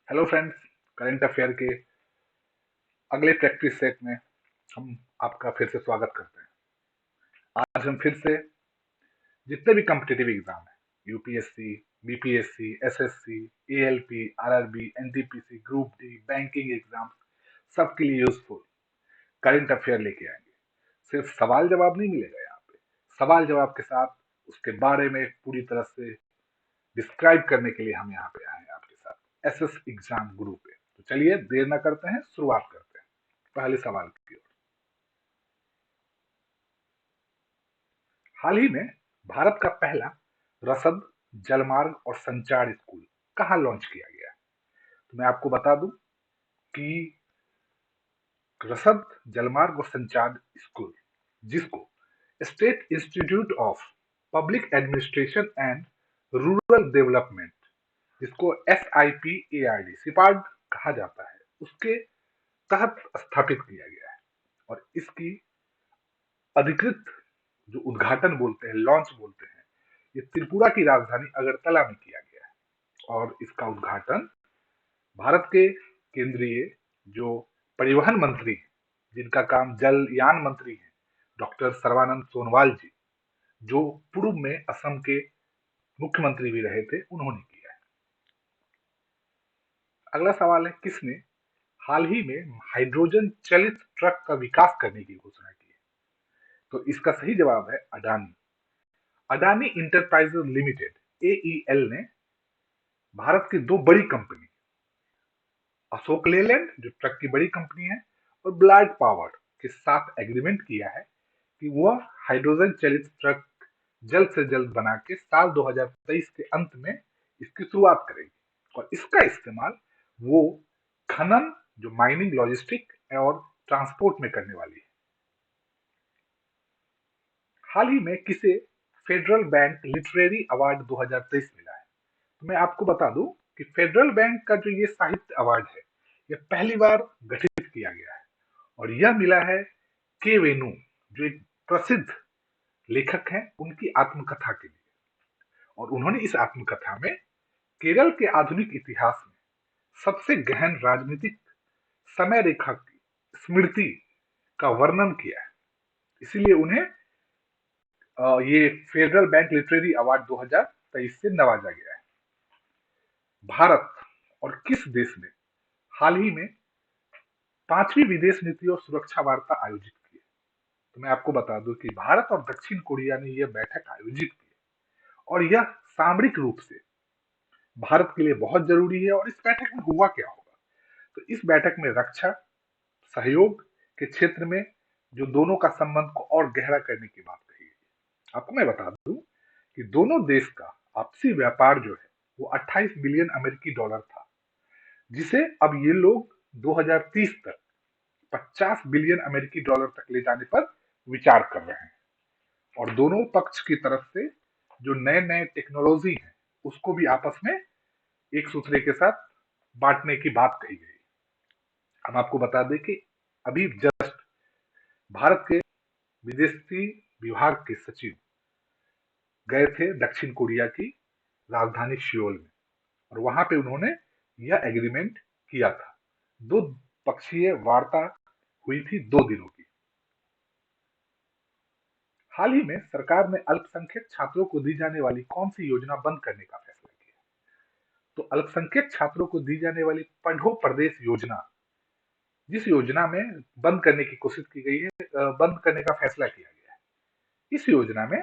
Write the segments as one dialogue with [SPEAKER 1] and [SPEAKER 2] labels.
[SPEAKER 1] Hello friends. Current affair के अगले practice set में हम आपका फिर से स्वागत करते हैं। आज हम फिर से जितने भी कॉम्पिटिटिव एग्जाम है, UPSC, BPSC, SSC, ALP, RRB, NTPC, group D, banking exam, सबके लिए यूजफुल करंट अफेयर लेके आएंगे। सिर्फ सवाल जवाब नहीं मिलेगा यहाँ पे, सवाल जवाब के साथ उसके बारे में पूरी तरह से डिस्क्राइब करने के लिए हम यहाँ पे आए हैं आपके साथ एसएस एग्जाम गुरु पे। तो चलिए देर ना करते हैं, शुरुआत करते हैं पहले सवाल की ओर। हाल ही में भारत का पहला रसद, जलमार्ग और संचार स्कूल कहाँ लॉन्च किया गया है? तो मैं आपको बता दूं कि रसद, जलमार्ग और संचार स्कूल, जिसको state institute of public administration and rural development, जिसको SIPARD सिपार्ड कहा जाता है, उसके तहत स्थापित किया गया है। और इसकी अधिकृत जो उद्घाटन बोलते हैं, लॉन्च बोलते हैं, ये त्रिपुरा की राजधानी अगरतला में किया गया है। और इसका उद्घाटन भारत के केंद्रीय जो परिवहन मंत्री, जिनका काम जलयान मंत्री है, डॉक्टर सर्बानंद सोनोवाल जी, जो पूर्व में असम के मुख्यमंत्री भी रहे थे, उन्होंने किया है। अगला सवाल है, किसने हाल ही में हाइड्रोजन चलित ट्रक का विकास करने की घोषणा की है? तो इसका सही जवाब है Adani. Adani enterprises limited AEL ने भारत की दो बड़ी कंपनी, अशोक लेलैंड जो ट्रक की बड़ी कंपनी है, और ब्लाड पावर के साथ एग्रीमेंट किया है कि वह हाइड्रोजन चलित ट्रक जल्द से जल्द बना के साल 2023 के अंत में इसकी शुरुआत करेगी। और इसका इस्तेमाल वो खनन, जो माइनिंग, लॉजिस्टिक और ट्रांसपोर्ट में करने वाली है। हाल ही में किसे फेडरल बैंक लिटरेरी अवार्ड 2023 मिला है? तो मैं आपको बता दूं कि फेडरल बैंक का जो ये साहित्य अवार्ड है, यह पहली बार गठित किया गया है और यह मिला है के वेणु, जो एक प्रसिद्ध लेखक हैं, उनकी आत्मकथा के लिए। और उन्होंने इस आत्मकथा में केरल के आधुनिक इतिहास में सबसे गहन राजनीतिक समय रेखा की स्मृति का वर्णन किया है। इसीलिए उन्हें ये फेडरल बैंक लिटरेरी अवार्ड 2023 से नवाजा गया है। भारत और किस देश ने हाल ही में 5वीं विदेश नीति और सुरक्षा वार्ता आयोजित की है? तो मैं आपको बता दूं कि भारत और दक्षिण कोरिया ने यह बैठक आयोजित की है और यह सामरिक रूप से भारत के लिए बहुत जरूरी है। और इस बैठक में हुआ क्या होगा? तो इस बैठक में रक्षा सहयोग के क्षेत्र में जो दोनों का संबंध को और गहरा करने की बात कही गई। आपको मैं बता दूं कि दोनों देश का आपसी व्यापार जो है वो 28 बिलियन अमेरिकी डॉलर था, जिसे अब ये लोग 2030 तक 50 बिलियन अमेरिकी डॉलर तक ले जाने पर विचार कर रहे हैं। और दोनों पक्ष की तरफ से जो नए नए टेक्नोलॉजी है, उसको भी आपस में एक दूसरे के साथ बांटने की बात कही गई। हम आपको बता दें कि अभी जस्ट भारत के विदेशी विभाग के सचिव गए थे दक्षिण कोरिया की राजधानी सियोल में, और वहां पे उन्होंने यह एग्रीमेंट किया था। दो पक्षीय वार्ता हुई थी 2 दिनों की। हाल ही में सरकार ने अल्पसंख्यक छात्रों को दी जाने वाली कौन सी योजना बंद करने का फैसला किया? तो अल्पसंख्यक छात्रों को दी जाने वाली पढ़ो प्रदेश योजना, जिस योजना में बंद करने की कोशिश की गई है, बंद करने का फैसला किया गया है, इस योजना में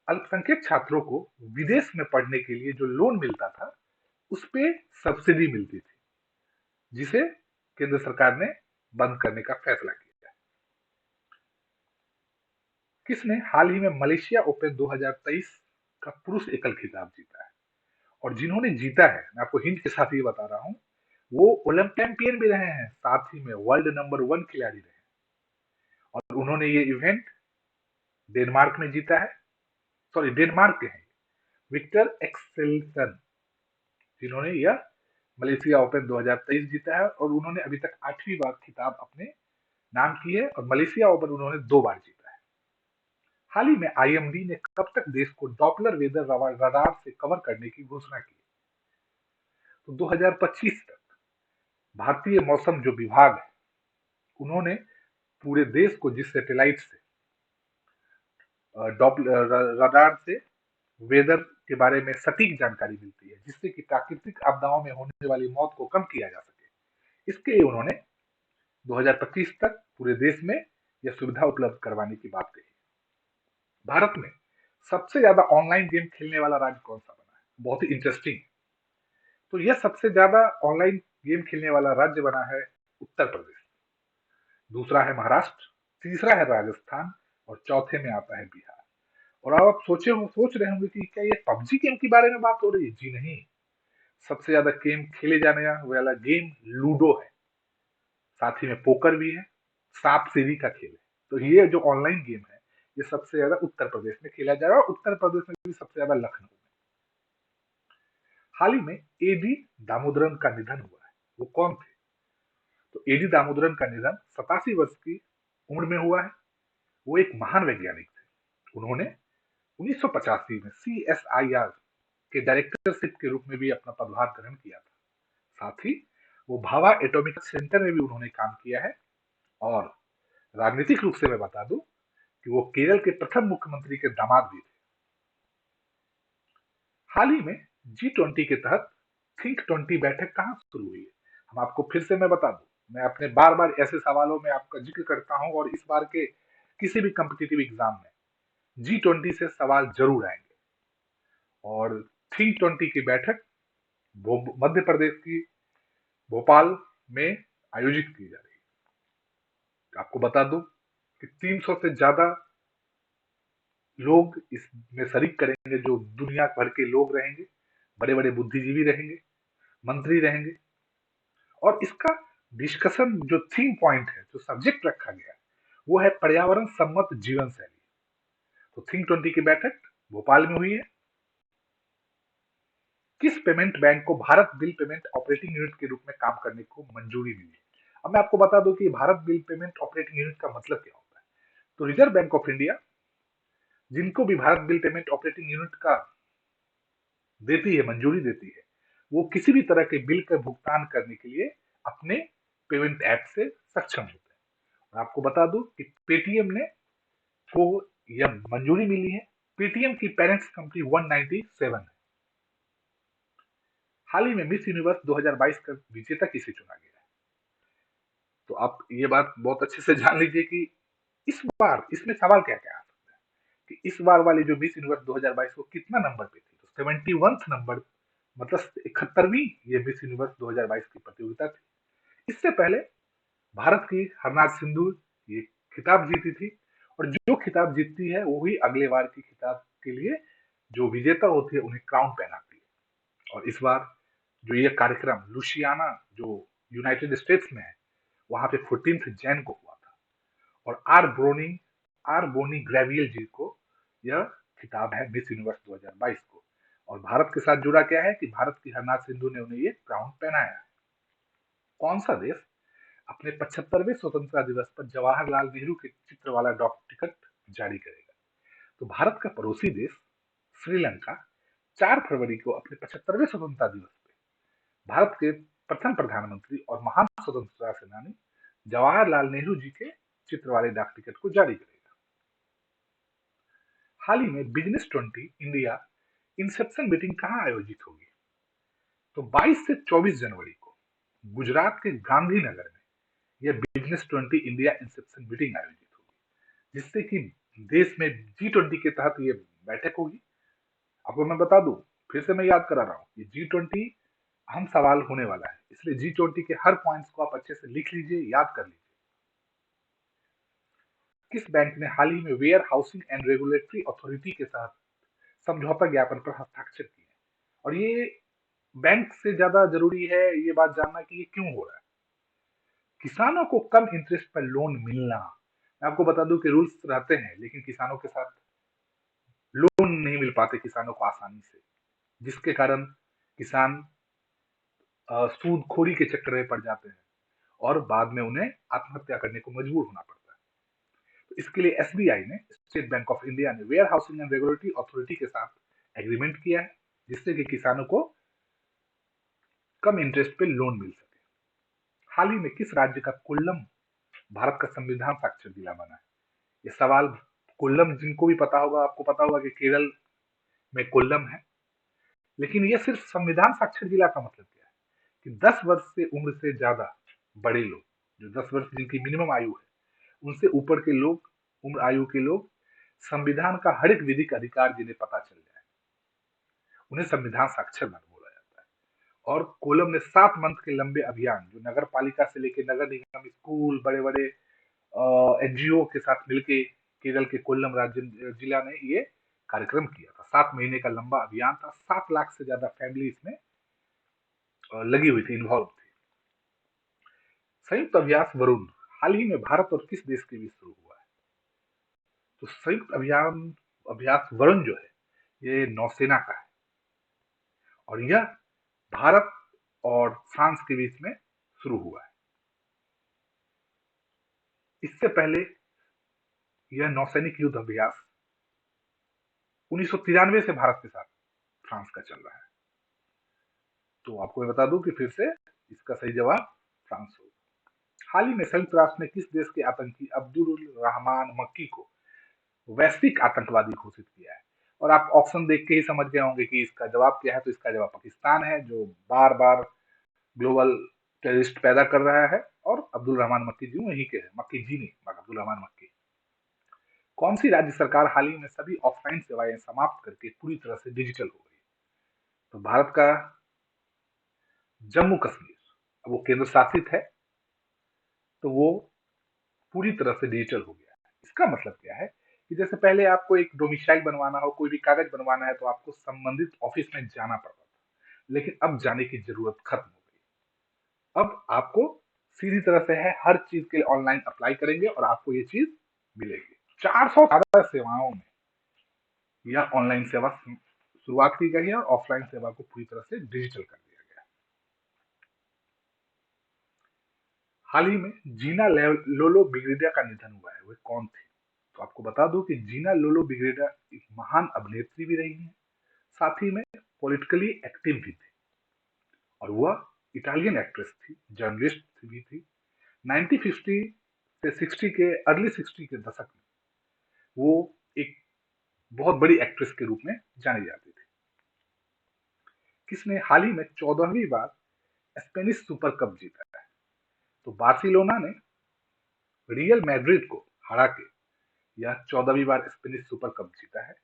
[SPEAKER 1] अल्पसंख्यक छात्रों को विदेश में पढ़ने के लिए जो लोन मिलता था, उस पे सब्सिडी मिलती थी, जिसे केंद्र सरकार ने बंद करने का फैसला किया है। किसने हाल ही में मलेशिया ओपन 2023 का पुरुष एकल खिताब जीता है? और जिन्होंने जीता है, मैं आपको हिंट के साथ ये बता रहा हूं, वो ओलंपिक चैंपियन भी रहे हैं, साथ ही में वर्ल्ड नंबर 1 खिलाड़ी रहे। और उन्होंने ये इवेंट डेनमार्क में जीता है, सॉरी डेनमार्क के हैं, विक्टर एक्सेल्सन, जिन्होंने यह मलेशिया ओपन 2023 जीता है। और उन्होंने अभी तक 8वीं बार खिताब अपने नाम की है, और मलेशिया ओपन उन्होंने 2 बार जीता है। हाल ही में IMD ने कब तक देश को डॉपलर वेदर रडार से कवर करने की घोषणा की? तो 2025 तक भारतीय मौसम जो विभाग है, उन्होंने पूरे देश को जिस सैटेलाइट से रडार से वेदर के बारे में सटीक जानकारी मिलती है, जिससे कि प्राकृतिक आपदाओं में होने वाली मौत को कम किया जा सके, इसके लिए उन्होंने 2025 तक पूरे देश में यह सुविधा उपलब्ध करवाने की बात कही। भारत में सबसे ज्यादा ऑनलाइन गेम खेलने वाला राज्य कौन सा बना है? बहुत ही इंटरेस्टिंग। तो यह सबसे ज्यादा ऑनलाइन गेम खेलने वाला राज्य बना है उत्तर प्रदेश, दूसरा है महाराष्ट्र, तीसरा है राजस्थान और चौथे में आता है बिहार। और अब आप सोच रहे होंगे कि क्या ये पबजी गेम के बारे में बात हो रही है? जी नहीं, सबसे ज्यादा गेम खेले जाने वाला गेम लूडो है, साथ ही में पोकर भी है, सांप सीढ़ी का खेल है। तो ये जो ऑनलाइन गेम है, ये सबसे ज्यादा उत्तर प्रदेश में खेला जा रहा है, और उत्तर प्रदेश में भी सबसे ज्यादा लखनऊ में। हाल ही में एडी दामोदरन का निधन हुआ है। वो कौन थे? तो एडी दामोदरन का निधन 87 वर्ष की उम्र में हुआ है। वो एक महान वैज्ञानिक थे। उन्होंने 1985 में CSIR के डायरेक्टरशिप के रूप में भी अपना पदभार ग्रहण किया था। साथ ही वो भाभा एटॉमिक सेंटर में भी उन्होंने काम किया है। और राजनीतिक रूप से मैं बता दूं कि वो केरल के प्रथम मुख्यमंत्री के दामाद भी थे। हाल ही में G20 के तहत थिंक 20 बैठक कहां शुरू हुई है? हम आपको फिर से मैं बता दूं, मैं अपने बार बार ऐसे सवालों में आपका जिक्र करता हूं, और इस बार के किसी भी कम्पिटिटिव एग्जाम में G20 से सवाल जरूर आएंगे। और थिंक 20 की बैठक मध्य प्रदेश की भोपाल में आयोजित की जा रही है। आपको बता दूं कि 300 से ज्यादा लोग इसमें शरीक करेंगे, जो दुनिया भर के लोग रहेंगे, बड़े बड़े बुद्धिजीवी रहेंगे, मंत्री रहेंगे। और इसका डिस्कशन जो थीम पॉइंट है, जो सब्जेक्ट रखा गया है, वो है पर्यावरण सम्मत जीवन शैली। तो थिंक 20 की बैठक भोपाल में हुई है। किस पेमेंट बैंक को Bharat bill payment operating unit के रूप में काम करने को मंजूरी मिली? अब मैं आपको बता दूं कि Bharat bill payment operating unit का मतलब क्या होता है। तो रिजर्व बैंक ऑफ इंडिया, जिनको भी Bharat bill payment operating unit का देती है, मंजूरी देती है, वो किसी भी तरह के बिल का भुगतान करने के लिए अपने पेमेंट ऐप से सक्षम होते हैं। और आपको बता दूं कि पेटीएम ने को यह मंजूरी मिली है। पेटीएम की पेरेंट्स कंपनी 197 है। हाल ही में मिस यूनिवर्स 2022 का विजेता किसे चुना गया है? तो आप ये बात बहुत अच्छे से जान लीजिए कि इस बार इसमें सवाल क्या क्या आ सकता है कि इस बार वाली जो मिस यूनिवर्स 2022 वो कितना नंबर पे थी? तो 71 नंबर, मतलब 71वीं ये मिस यूनिवर्स 2022 की प्रतियोगिता थी। इससे पहले भारत की हरनाज सिंधु ये खिताब जीती थी। और जो खिताब जीतती है वो ही अगले बार की खिताब के लिए जो विजेता होती है उन्हें क्राउन पहनाती है। और इस बार जो ये कार्यक्रम लुसियाना, जो यूनाइटेड स्टेट्स में है, वहां पे 14 जैन को हुआ था। और आर बोनी ग्रेवियल जी को यह खिताब है मिस यूनिवर्स 2022 को। और भारत के साथ जुड़ा क्या है कि भारत की हरनाज सिंधु ने उन्हें ये क्राउन पहनाया है। कौन सा देश अपने 75वें स्वतंत्रता दिवस पर जवाहरलाल नेहरू के चित्र वाला डॉक टिकट जारी करेगा? तो भारत का पड़ोसी देश श्रीलंका 4 फरवरी को अपने 75वें स्वतंत्रता दिवस पे भारत के प्रथम प्रधानमंत्री और महान स्वतंत्रता सेनानी जवाहरलाल नेहरू जी के चित्र वाले डाक टिकट को जारी करेगा। हाल ही में बिजनेस 20 इंडिया इंसेप्शन मीटिंग कहां आयोजित होगी? तो 22 से 24 जनवरी को गुजरात के गांधीनगर में यह बिजनेस 20 इंडिया इंसेप्शन मीटिंग आयोजित होगी, जिससे कि देश में G20 के तहत ये बैठक होगी। आपको मैं बता दूं, फिर से मैं याद करा रहा हूँ, ये G20 अहम सवाल होने वाला है, इसलिए G20 के हर पॉइंट्स को आप अच्छे से लिख लीजिए, याद कर लीजिए। किस बैंक ने हाल ही में warehousing and regulatory authority के साथ समझौता ज्ञापन पर हस्ताक्षर किए? और ये बैंक से ज्यादा जरूरी है ये बात जानना कि ये क्यों हो रहा है। किसानों को कम इंटरेस्ट पर लोन मिलना। मैं आपको बता दूं कि रूल्स रहते हैं, लेकिन किसानों के साथ लोन नहीं मिल पाते किसानों को आसानी से, जिसके कारण किसान सूदखोरी के चक्कर में पड़ जाते हैं और बाद में उन्हें आत्महत्या करने को मजबूर होना पड़ता है। तो इसके लिए एसबीआई ने, स्टेट बैंक ऑफ इंडिया ने warehousing and regulatory authority के साथ एग्रीमेंट किया है, जिससे कि किसानों को कम इंटरेस्ट पे लोन मिल सके। हाल ही में किस राज्य का कोल्लम भारत का संविधान साक्षर जिला बना है? ये सवाल कोल्लम जिनको भी पता होगा, आपको पता होगा कि केरल में कोल्लम है, लेकिन ये सिर्फ संविधान साक्षर जिला का मतलब क्या है कि 10 वर्ष से उम्र से ज्यादा बड़े लोग, जो 10 वर्ष जिनकी मिनिमम आयु है, उनसे ऊपर के लोग, उम्र आयु के लोग, संविधान का हर एक विधिक अधिकार जिन्हें पता चल जाए, उन्हें संविधान साक्षर बोला जाता है। और कोलम ने 7 मंथ के लंबे अभियान, जो नगर पालिका से लेकर नगर निगम, स्कूल, बड़े बड़े एनजीओ के साथ मिलके केरल के कोल्लम राज्य जिला ने ये कार्यक्रम किया था। 7 महीने का लंबा अभियान था। 7 लाख से ज्यादा फैमिली इसमें लगी हुई थी, इन्वॉल्व थी। संयुक्त अभ्यास वरुण हाल ही में भारत और किस देश के बीच शुरू हुआ है? तो संयुक्त अभ्यास वरुण जो है ये नौसेना का है, और यह भारत और फ्रांस के बीच में शुरू हुआ है। इससे पहले यह नौसैनिक युद्ध अभ्यास 1993 से भारत के साथ फ्रांस का चल रहा है। तो आपको मैं बता दूं कि फिर से इसका सही जवाब फ्रांस होगा। हाल ही में संयुक्त राष्ट्र ने किस देश के आतंकी अब्दुल रहमान मक्की को वैश्विक आतंकवादी घोषित किया है? और आप ऑप्शन देख के ही समझ गए होंगे कि इसका जवाब क्या है। तो इसका जवाब पाकिस्तान है, जो बार बार ग्लोबल टेररिस्ट पैदा कर रहा है, और अब्दुल रहमान मक्की जी वहीं के हैं। मक्की जी नहीं, अब्दुल रहमान मक्की। कौन सी राज्य सरकार हाल ही में सभी ऑफलाइन सेवाएं समाप्त करके पूरी तरह से डिजिटल हो गई? तो भारत का जम्मू कश्मीर, अब वो केंद्र शासित है, तो वो पूरी तरह से डिजिटल हो गया है। इसका मतलब क्या है कि जैसे पहले आपको एक डोमिसाइल बनवाना हो, कोई भी कागज बनवाना है, तो आपको संबंधित ऑफिस में जाना पड़ता था, लेकिन अब जाने की जरूरत खत्म हो गई। अब आपको सीधी तरह से है, हर चीज के लिए ऑनलाइन अप्लाई करेंगे और आपको ये चीज मिलेगी। 400 ज्यादा सेवाओं में यह ऑनलाइन सेवा शुरुआत की गई है, और ऑफलाइन सेवा को पूरी तरह से डिजिटल कर दिया गया है। हाल ही में जीना लोलो ब्रिगेडिया का निधन हुआ है, वे कौन थे? तो आपको बता दूं कि जीना लोलो ब्रिगेडिया एक महान अभिनेत्री भी रही हैं, साथ ही में पॉलिटिकली एक्टिव भी थी, और वह इटालियन एक्ट्रेस थी, जर्नलिस्ट भी थी। 1950 से 60 के अर्ली 60 के दशक में वो एक बहुत बड़ी एक्ट्रेस के रूप में जानी जाती थी। किसने हाल ही में 14वीं बार स्पेनिश सुपर कप जीता है? तो बार्सिलोना ने रियल मैड्रिड को हरा के यह 14वीं बार स्पेनिश सुपर कप जीता है,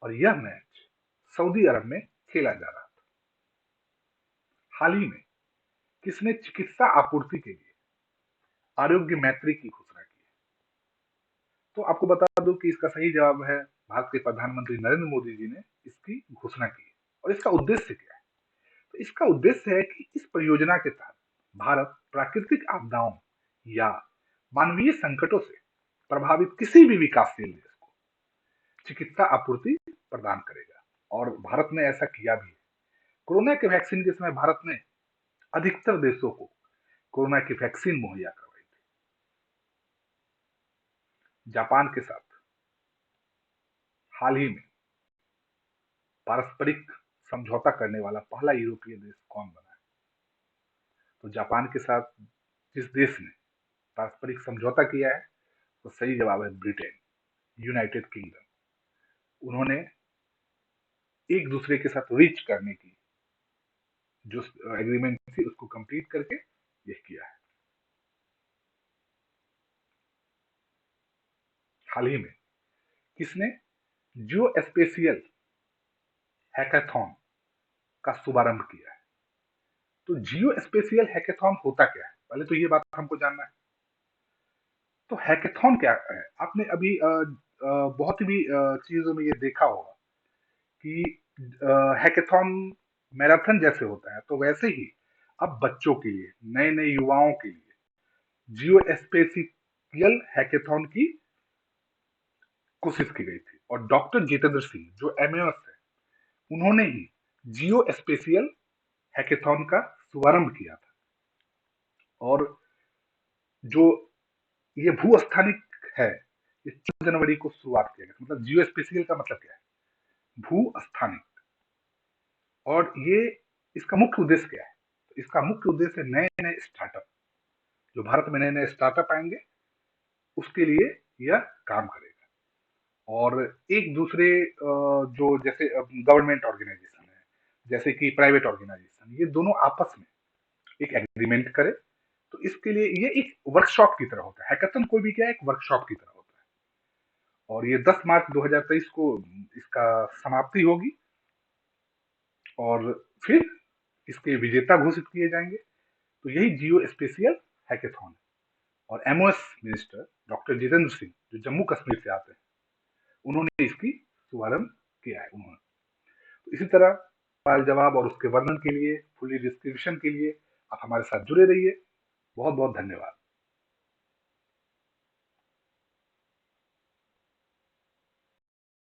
[SPEAKER 1] और यह मैच सऊदी अरब में खेला जा रहा था। हाल ही में किसने चिकित्सा आपूर्ति के लिए आरोग्य मैत्री की घोषणा की है? तो आपको बता दूं कि इसका सही जवाब है, भारत के प्रधानमंत्री नरेंद्र मोदी जी ने इसकी घोषणा की है। और इसका उद्देश्य क्या है? तो इसका उद्देश्य है कि इस परियोजना के तहत भारत प्राकृतिक आपदाओं या मानवीय संकटों से प्रभावित किसी भी विकासशील देश को चिकित्सा आपूर्ति प्रदान करेगा, और भारत ने ऐसा किया भी है। कोरोना के वैक्सीन के समय भारत ने अधिकतर देशों को कोरोना की वैक्सीन मुहैया करवाई थी। जापान के साथ हाल ही में पारस्परिक समझौता करने वाला पहला यूरोपीय देश कौन बना है? तो जापान के साथ जिस देश ने पारस्परिक समझौता किया है, तो सही जवाब है ब्रिटेन, यूनाइटेड किंगडम। उन्होंने एक दूसरे के साथ रीच करने की जो एग्रीमेंट थी उसको कंप्लीट करके ये किया है। हाल ही में किसने जियो स्पेशियल हैकाथॉन का शुभारंभ किया है? तो जियो स्पेशियल हैकाथॉन होता क्या है, पहले तो ये बात हमको जानना है। तो हैकाथॉन क्या है? आपने अभी बहुत ही चीजों में ये देखा होगा कि हैकाथॉन मैराथन जैसे होता है, तो वैसे ही अब बच्चों के लिए, नए नए युवाओं के लिए जियो स्पेशियल हैकाथॉन की कोशिश की गई थी, और डॉक्टर जितेंद्र सिंह जो एमएस है, उन्होंने ही जियो स्पेशियल हैकाथॉन का शुभारंभ किया था। और जो ये भू स्थानिक है, ये 14 जनवरी को शुरुआत किया गया। मतलब जियो स्पेशियल का मतलब क्या है? भू स्थानिक। और ये इसका मुख्य उद्देश्य क्या है? तो इसका मुख्य उद्देश्य नए नए स्टार्टअप जो भारत में नए नए स्टार्टअप आएंगे उसके लिए यह काम करेगा। और एक दूसरे जो जैसे गवर्नमेंट ऑर्गेनाइजेशन है, जैसे कि प्राइवेट ऑर्गेनाइजेशन, ये दोनों आपस में एक एग्रीमेंट करे, तो इसके लिए ये एक वर्कशॉप की तरह होता है। हैकाथन कोई भी क्या है, एक वर्कशॉप की तरह होता है। और ये 10 मार्च 2023 को इसका समाप्ति होगी और फिर इसके विजेता घोषित किए जाएंगे। तो यही जियो स्पेशियल हैकेथॉन। और MOS minister doctor Jitendra Singh जो जम्मू कश्मीर से आते हैं, उन्होंने इसकी शुभारंभ किया है उन्होंने। तो इसी तरह सवाल जवाब और उसके वर्णन के लिए, फुली डिस्क्रिप्शन के लिए आप हमारे साथ जुड़े रहिए। बहुत बहुत धन्यवाद।